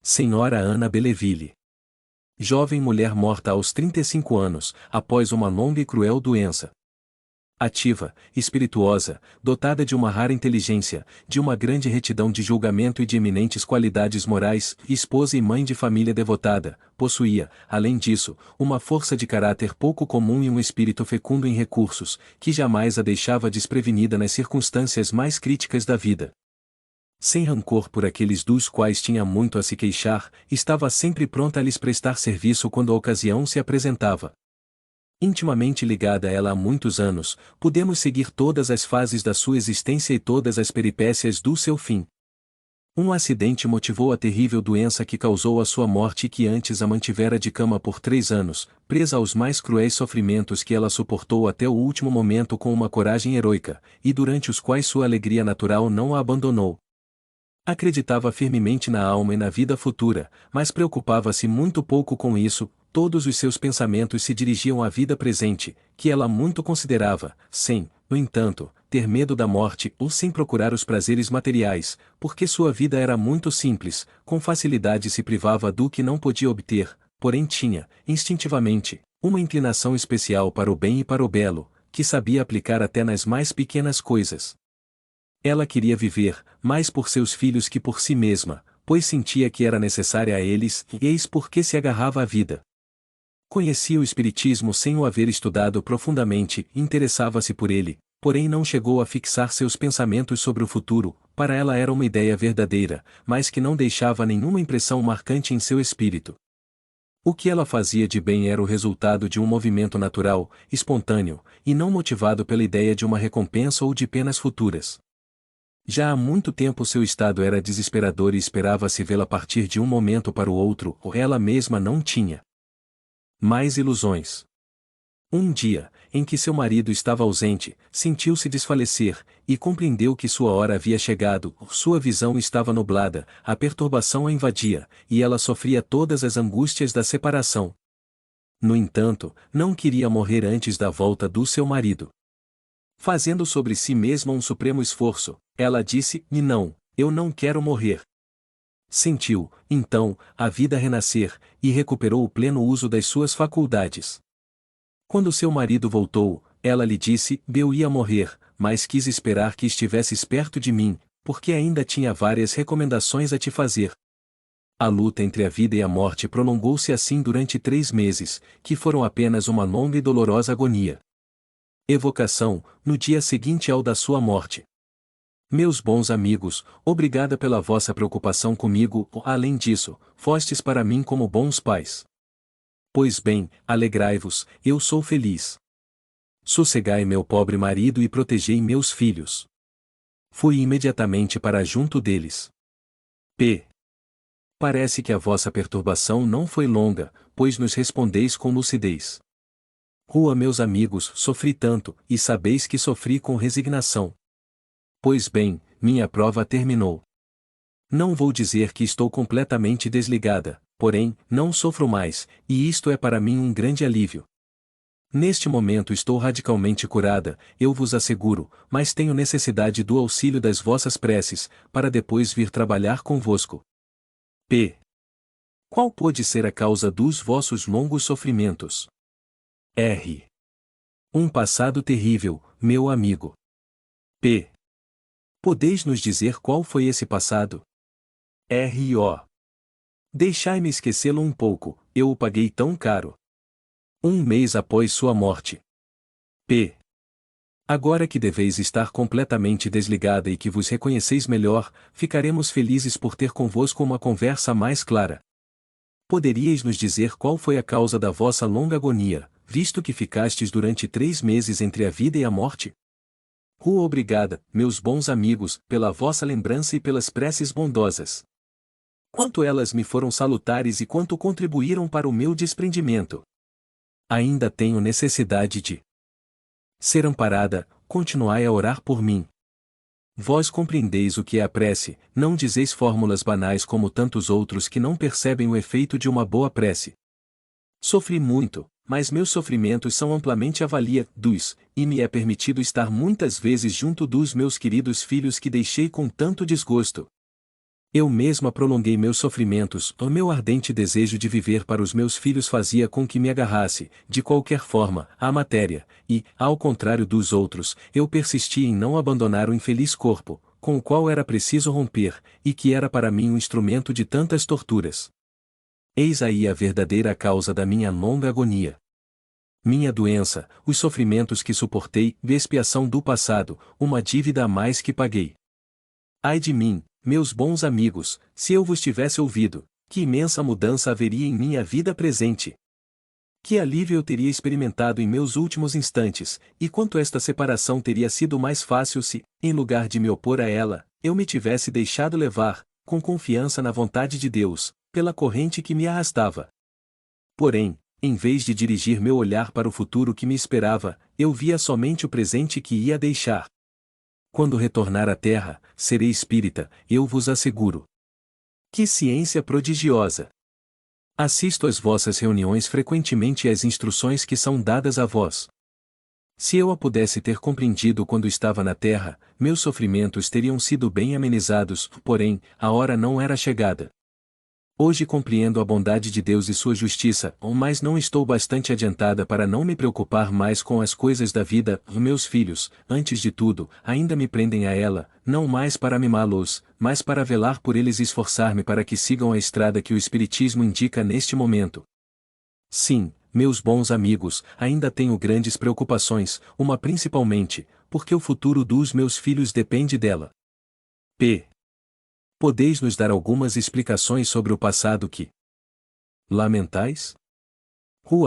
Senhora Ana Belleville. Jovem mulher morta aos 35 anos, após uma longa e cruel doença. Ativa, espirituosa, dotada de uma rara inteligência, de uma grande retidão de julgamento e de eminentes qualidades morais, esposa e mãe de família devotada, possuía, além disso, uma força de caráter pouco comum e um espírito fecundo em recursos, que jamais a deixava desprevenida nas circunstâncias mais críticas da vida. Sem rancor por aqueles dos quais tinha muito a se queixar, estava sempre pronta a lhes prestar serviço quando a ocasião se apresentava. Intimamente ligada a ela há muitos anos, podemos seguir todas as fases da sua existência e todas as peripécias do seu fim. Um acidente motivou a terrível doença que causou a sua morte e que antes a mantivera de cama por 3 anos, presa aos mais cruéis sofrimentos que ela suportou até o último momento com uma coragem heroica, e durante os quais sua alegria natural não a abandonou. Acreditava firmemente na alma e na vida futura, mas preocupava-se muito pouco com isso, todos os seus pensamentos se dirigiam à vida presente, que ela muito considerava, sem, no entanto, ter medo da morte ou sem procurar os prazeres materiais, porque sua vida era muito simples, com facilidade se privava do que não podia obter, porém tinha, instintivamente, uma inclinação especial para o bem e para o belo, que sabia aplicar até nas mais pequenas coisas. Ela queria viver, mais por seus filhos que por si mesma, pois sentia que era necessária a eles, e eis por que se agarrava à vida. Conhecia o Espiritismo sem o haver estudado profundamente, interessava-se por ele, porém não chegou a fixar seus pensamentos sobre o futuro, para ela era uma ideia verdadeira, mas que não deixava nenhuma impressão marcante em seu espírito. O que ela fazia de bem era o resultado de um movimento natural, espontâneo, e não motivado pela ideia de uma recompensa ou de penas futuras. Já há muito tempo seu estado era desesperador e esperava-se vê-la partir de um momento para o outro, ou ela mesma não tinha mais ilusões. Um dia, em que seu marido estava ausente, sentiu-se desfalecer, e compreendeu que sua hora havia chegado, sua visão estava nublada, a perturbação a invadia, e ela sofria todas as angústias da separação. No entanto, não queria morrer antes da volta do seu marido. Fazendo sobre si mesma um supremo esforço, ela disse: não, eu não quero morrer. Sentiu, então, a vida renascer, e recuperou o pleno uso das suas faculdades. Quando seu marido voltou, ela lhe disse: eu ia morrer, mas quis esperar que estivesses perto de mim, porque ainda tinha várias recomendações a te fazer. A luta entre a vida e a morte prolongou-se assim durante 3 meses, que foram apenas uma longa e dolorosa agonia. Evocação, no dia seguinte ao da sua morte. Meus bons amigos, obrigada pela vossa preocupação comigo, além disso, fostes para mim como bons pais. Pois bem, alegrai-vos, eu sou feliz. Sossegai meu pobre marido e protegei meus filhos. Fui imediatamente para junto deles. P. Parece que a vossa perturbação não foi longa, pois nos respondeis com lucidez. Meus amigos, sofri tanto, e sabeis que sofri com resignação. Pois bem, minha prova terminou. Não vou dizer que estou completamente desligada, porém, não sofro mais, e isto é para mim um grande alívio. Neste momento estou radicalmente curada, eu vos asseguro, mas tenho necessidade do auxílio das vossas preces, para depois vir trabalhar convosco. P. Qual pode ser a causa dos vossos longos sofrimentos? R. Um passado terrível, meu amigo. P. Podeis nos dizer qual foi esse passado? R.O. Deixai-me esquecê-lo um pouco, eu o paguei tão caro. 1 mês após sua morte. P. Agora que deveis estar completamente desligada e que vos reconheceis melhor, ficaremos felizes por ter convosco uma conversa mais clara. Poderíeis nos dizer qual foi a causa da vossa longa agonia, visto que ficastes durante 3 meses entre a vida e a morte? Obrigada, meus bons amigos, pela vossa lembrança e pelas preces bondosas. Quanto elas me foram salutares e quanto contribuíram para o meu desprendimento. Ainda tenho necessidade de ser amparada, continuai a orar por mim. Vós compreendeis o que é a prece, não dizeis fórmulas banais como tantos outros que não percebem o efeito de uma boa prece. Sofri muito, mas meus sofrimentos são amplamente avaliados, e me é permitido estar muitas vezes junto dos meus queridos filhos que deixei com tanto desgosto. Eu mesma prolonguei meus sofrimentos, o meu ardente desejo de viver para os meus filhos fazia com que me agarrasse, de qualquer forma, à matéria, e, ao contrário dos outros, eu persisti em não abandonar o infeliz corpo, com o qual era preciso romper, e que era para mim um instrumento de tantas torturas. Eis aí a verdadeira causa da minha longa agonia. Minha doença, os sofrimentos que suportei, a expiação do passado, uma dívida a mais que paguei. Ai de mim, meus bons amigos, se eu vos tivesse ouvido, que imensa mudança haveria em minha vida presente. Que alívio eu teria experimentado em meus últimos instantes, e quanto esta separação teria sido mais fácil se, em lugar de me opor a ela, eu me tivesse deixado levar, com confiança na vontade de Deus, pela corrente que me arrastava. Porém, em vez de dirigir meu olhar para o futuro que me esperava, eu via somente o presente que ia deixar. Quando retornar à terra, serei espírita, eu vos asseguro. Que ciência prodigiosa! Assisto às vossas reuniões frequentemente e às instruções que são dadas a vós. Se eu a pudesse ter compreendido quando estava na terra, meus sofrimentos teriam sido bem amenizados, porém, a hora não era chegada. Hoje compreendo a bondade de Deus e sua justiça, mas não estou bastante adiantada para não me preocupar mais com as coisas da vida. Meus filhos, antes de tudo, ainda me prendem a ela, não mais para mimá-los, mas para velar por eles e esforçar-me para que sigam a estrada que o Espiritismo indica neste momento. Sim, meus bons amigos, ainda tenho grandes preocupações, uma principalmente, porque o futuro dos meus filhos depende dela. P. Podeis nos dar algumas explicações sobre o passado que lamentais?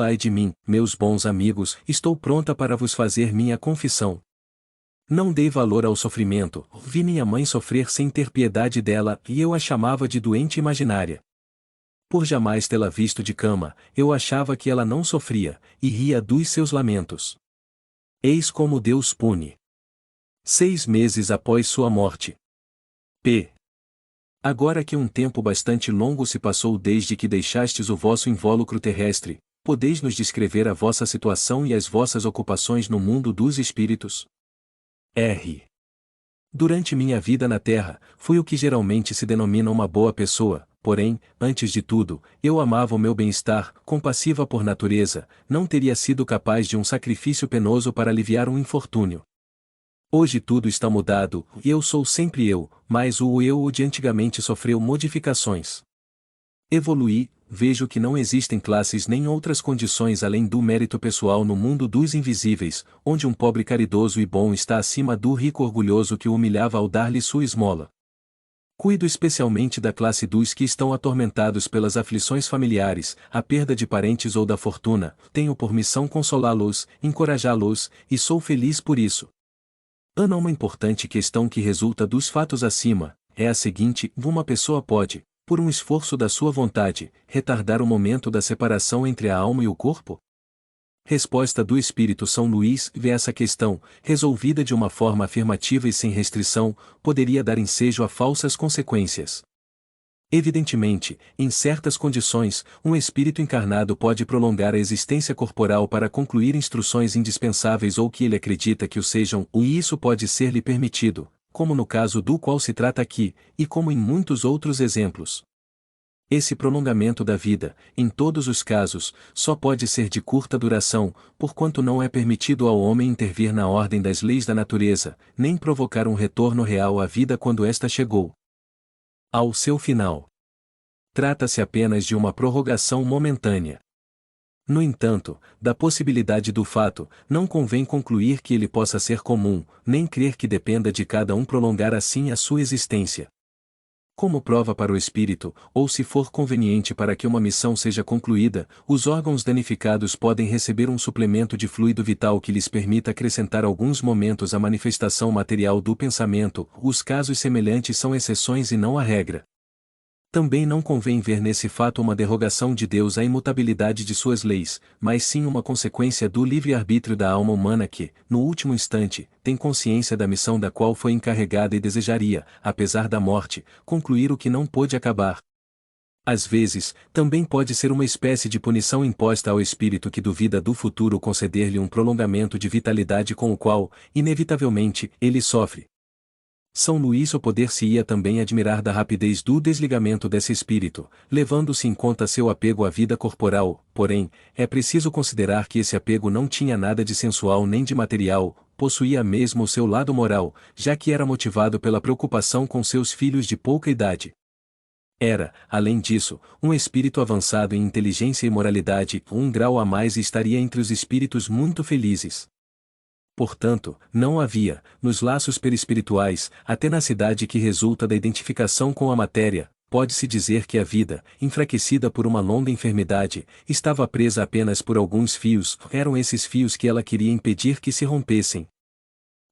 Ai de mim, meus bons amigos, estou pronta para vos fazer minha confissão. Não dei valor ao sofrimento, vi minha mãe sofrer sem ter piedade dela, e eu a chamava de doente imaginária. Por jamais tê-la visto de cama, eu achava que ela não sofria, e ria dos seus lamentos. Eis como Deus pune. 6 meses após sua morte. P. Agora que um tempo bastante longo se passou desde que deixastes o vosso invólucro terrestre, podeis nos descrever a vossa situação e as vossas ocupações no mundo dos espíritos? R. Durante minha vida na Terra, fui o que geralmente se denomina uma boa pessoa, porém, antes de tudo, eu amava o meu bem-estar, compassiva por natureza, não teria sido capaz de um sacrifício penoso para aliviar um infortúnio. Hoje tudo está mudado, e eu sou sempre eu, mas o eu de antigamente sofreu modificações. Evoluí, vejo que não existem classes nem outras condições além do mérito pessoal no mundo dos invisíveis, onde um pobre caridoso e bom está acima do rico orgulhoso que o humilhava ao dar-lhe sua esmola. Cuido especialmente da classe dos que estão atormentados pelas aflições familiares, a perda de parentes ou da fortuna, tenho por missão consolá-los, encorajá-los, e sou feliz por isso. Uma importante questão que resulta dos fatos acima, é a seguinte: uma pessoa pode, por um esforço da sua vontade, retardar o momento da separação entre a alma e o corpo? Resposta do Espírito São Luís vê essa questão, resolvida de uma forma afirmativa e sem restrição, poderia dar ensejo a falsas consequências. Evidentemente, em certas condições, um espírito encarnado pode prolongar a existência corporal para concluir instruções indispensáveis ou que ele acredita que o sejam, e isso pode ser-lhe permitido, como no caso do qual se trata aqui, e como em muitos outros exemplos. Esse prolongamento da vida, em todos os casos, só pode ser de curta duração, porquanto não é permitido ao homem intervir na ordem das leis da natureza, nem provocar um retorno real à vida quando esta chegou ao seu final. Trata-se apenas de uma prorrogação momentânea. No entanto, da possibilidade do fato, não convém concluir que ele possa ser comum, nem crer que dependa de cada um prolongar assim a sua existência. Como prova para o espírito, ou se for conveniente para que uma missão seja concluída, os órgãos danificados podem receber um suplemento de fluido vital que lhes permita acrescentar alguns momentos à manifestação material do pensamento. Os casos semelhantes são exceções e não a regra. Também não convém ver nesse fato uma derrogação de Deus à imutabilidade de suas leis, mas sim uma consequência do livre-arbítrio da alma humana que, no último instante, tem consciência da missão da qual foi encarregada e desejaria, apesar da morte, concluir o que não pôde acabar. Às vezes, também pode ser uma espécie de punição imposta ao espírito que duvida do futuro conceder-lhe um prolongamento de vitalidade com o qual, inevitavelmente, ele sofre. São Luís o poder-se-ia também admirar da rapidez do desligamento desse espírito, levando-se em conta seu apego à vida corporal, porém, é preciso considerar que esse apego não tinha nada de sensual nem de material, possuía mesmo o seu lado moral, já que era motivado pela preocupação com seus filhos de pouca idade. Era, além disso, um espírito avançado em inteligência e moralidade, um grau a mais e estaria entre os espíritos muito felizes. Portanto, não havia, nos laços perispirituais, a tenacidade que resulta da identificação com a matéria. Pode-se dizer que a vida, enfraquecida por uma longa enfermidade, estava presa apenas por alguns fios, eram esses fios que ela queria impedir que se rompessem.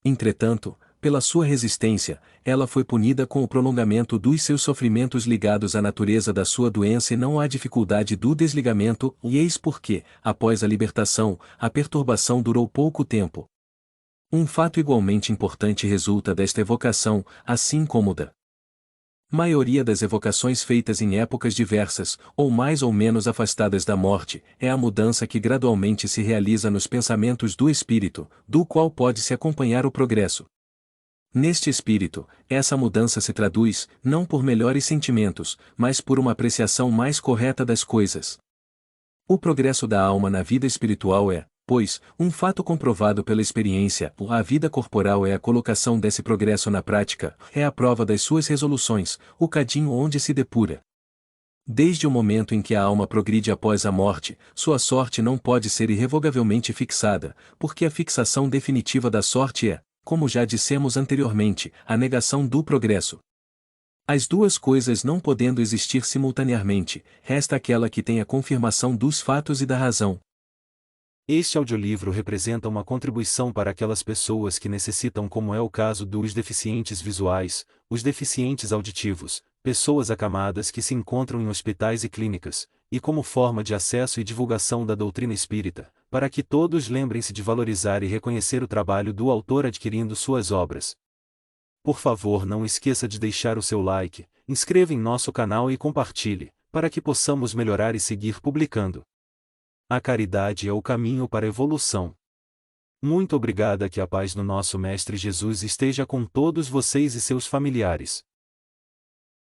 Entretanto, pela sua resistência, ela foi punida com o prolongamento dos seus sofrimentos ligados à natureza da sua doença e não à dificuldade do desligamento, e eis porque, após a libertação, a perturbação durou pouco tempo. Um fato igualmente importante resulta desta evocação, assim como da maioria das evocações feitas em épocas diversas, ou mais ou menos afastadas da morte, é a mudança que gradualmente se realiza nos pensamentos do espírito, do qual pode-se acompanhar o progresso. Neste espírito, essa mudança se traduz, não por melhores sentimentos, mas por uma apreciação mais correta das coisas. O progresso da alma na vida espiritual é, pois, um fato comprovado pela experiência. A vida corporal é a colocação desse progresso na prática, é a prova das suas resoluções, o cadinho onde se depura. Desde o momento em que a alma progride após a morte, sua sorte não pode ser irrevogavelmente fixada, porque a fixação definitiva da sorte é, como já dissemos anteriormente, a negação do progresso. As duas coisas não podendo existir simultaneamente, resta aquela que tem a confirmação dos fatos e da razão. Este audiolivro representa uma contribuição para aquelas pessoas que necessitam, como é o caso dos deficientes visuais, os deficientes auditivos, pessoas acamadas que se encontram em hospitais e clínicas, e como forma de acesso e divulgação da doutrina espírita, para que todos lembrem-se de valorizar e reconhecer o trabalho do autor adquirindo suas obras. Por favor, não esqueça de deixar o seu like, inscreva em nosso canal e compartilhe, para que possamos melhorar e seguir publicando. A caridade é o caminho para a evolução. Muito obrigada, que a paz do nosso Mestre Jesus esteja com todos vocês e seus familiares.